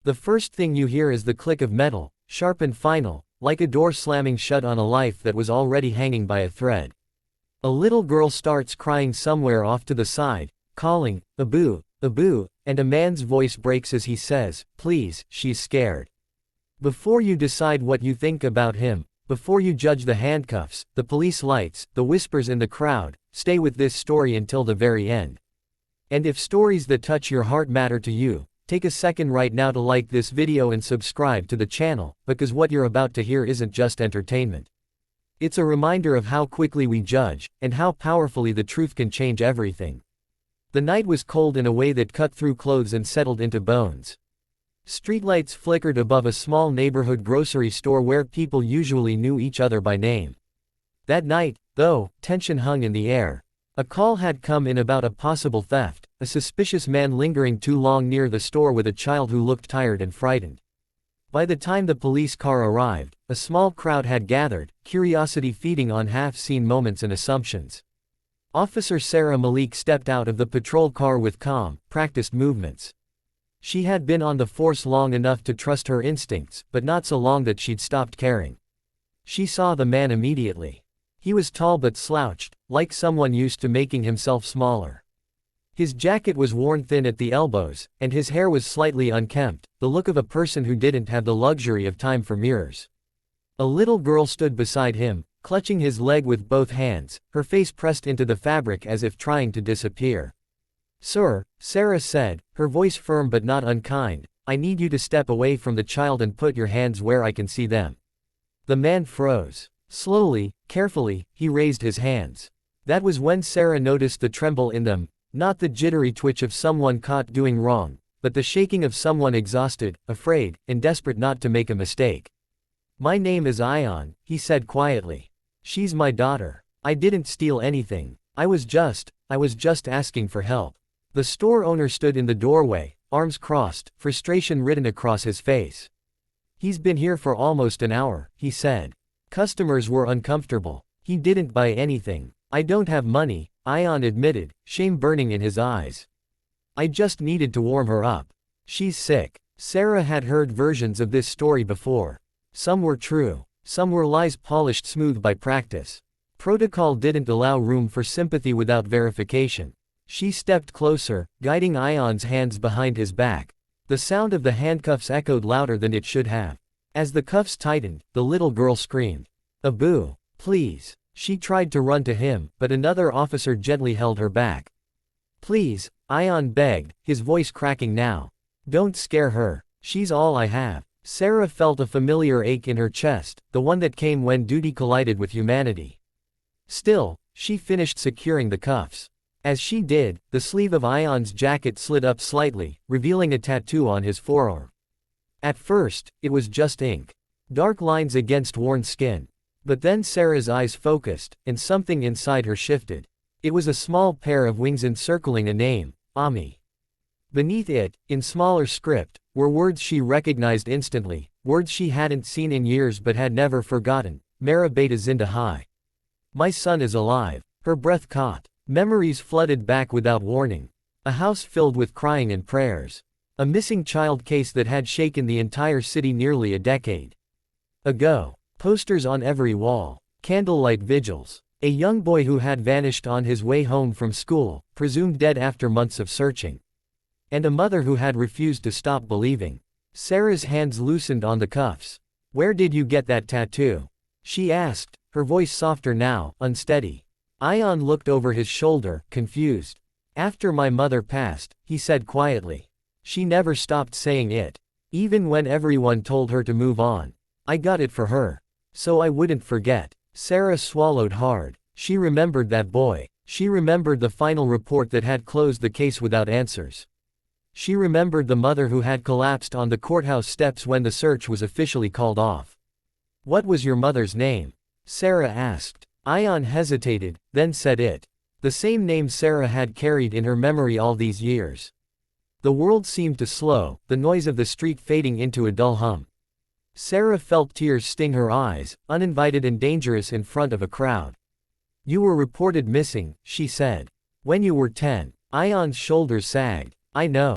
The first thing you hear is the click of metal, sharp and final, like a door slamming shut on a life that was already hanging by a thread. A little girl starts crying somewhere off to the side, calling, "Abu, Abu," and a man's voice breaks as he says, "Please." She's scared. Before you decide what you think about him, before you judge the handcuffs, the police lights, the whispers in the crowd, stay with this story until the very end. And if stories that touch your heart matter to you, take a second right now to like this video and subscribe to the channel, because what you're about to hear isn't just entertainment. It's a reminder of how quickly we judge, and how powerfully the truth can change everything. The night was cold in a way that cut through clothes and settled into bones. Streetlights flickered above a small neighborhood grocery store where people usually knew each other by name. That night, though, tension hung in the air. A call had come in about a possible theft, a suspicious man lingering too long near the store with a child who looked tired and frightened. By the time the police car arrived, a small crowd had gathered, curiosity feeding on half-seen moments and assumptions. Officer Sarah Malik stepped out of the patrol car with calm, practiced movements. She had been on the force long enough to trust her instincts, but not so long that she'd stopped caring. She saw the man immediately. He was tall but slouched, like someone used to making himself smaller. His jacket was worn thin at the elbows, and his hair was slightly unkempt, the look of a person who didn't have the luxury of time for mirrors. A little girl stood beside him, clutching his leg with both hands, her face pressed into the fabric as if trying to disappear. "Sir," Sarah said, her voice firm but not unkind, "I need you to step away from the child and put your hands where I can see them." The man froze. Slowly, carefully, he raised his hands. That was when Sarah noticed the tremble in them, not the jittery twitch of someone caught doing wrong, but the shaking of someone exhausted, afraid, and desperate not to make a mistake. "My name is Ion," he said quietly. "She's my daughter. I didn't steal anything. I was just asking for help." The store owner stood in the doorway, arms crossed, frustration written across his face. "He's been here for almost an hour," he said. Customers were uncomfortable. "He didn't buy anything. I don't have money," Ion admitted, shame burning in his eyes. "I just needed to warm her up. She's sick." Sarah had heard versions of this story before. Some were true. Some were lies polished smooth by practice. Protocol didn't allow room for sympathy without verification. She stepped closer, guiding Ion's hands behind his back. The sound of the handcuffs echoed louder than it should have. As the cuffs tightened, the little girl screamed, "Abu, please." She tried to run to him, but another officer gently held her back. "Please," Ion begged, his voice cracking now. "Don't scare her. She's all I have." Sarah felt a familiar ache in her chest, the one that came when duty collided with humanity. Still, she finished securing the cuffs. As she did, the sleeve of Ion's jacket slid up slightly, revealing a tattoo on his forearm. At first, it was just ink. Dark lines against worn skin. But then Sarah's eyes focused, and something inside her shifted. It was a small pair of wings encircling a name, Ami. Beneath it, in smaller script, were words she recognized instantly, words she hadn't seen in years but had never forgotten, Mara Beta Zinda Hai. "My son is alive." Her breath caught. Memories flooded back without warning. A house filled with crying and prayers. A missing child case that had shaken the entire city nearly a decade ago. Posters on every wall. Candlelight vigils. A young boy who had vanished on his way home from school, presumed dead after months of searching. And a mother who had refused to stop believing. Sarah's hands loosened on the cuffs. "Where did you get that tattoo?" she asked, her voice softer now, unsteady. Ion looked over his shoulder, confused. "After my mother passed," he said quietly. "She never stopped saying it. Even when everyone told her to move on. I got it for her. So I wouldn't forget." Sarah swallowed hard. She remembered that boy. She remembered the final report that had closed the case without answers. She remembered the mother who had collapsed on the courthouse steps when the search was officially called off. "What was your mother's name?" Sarah asked. Ion hesitated, then said it. The same name Sarah had carried in her memory all these years. The world seemed to slow, the noise of the street fading into a dull hum. Sarah felt tears sting her eyes, uninvited and dangerous in front of a crowd. "You were reported missing," she said. "When you were 10. Ion's shoulders sagged. "I know.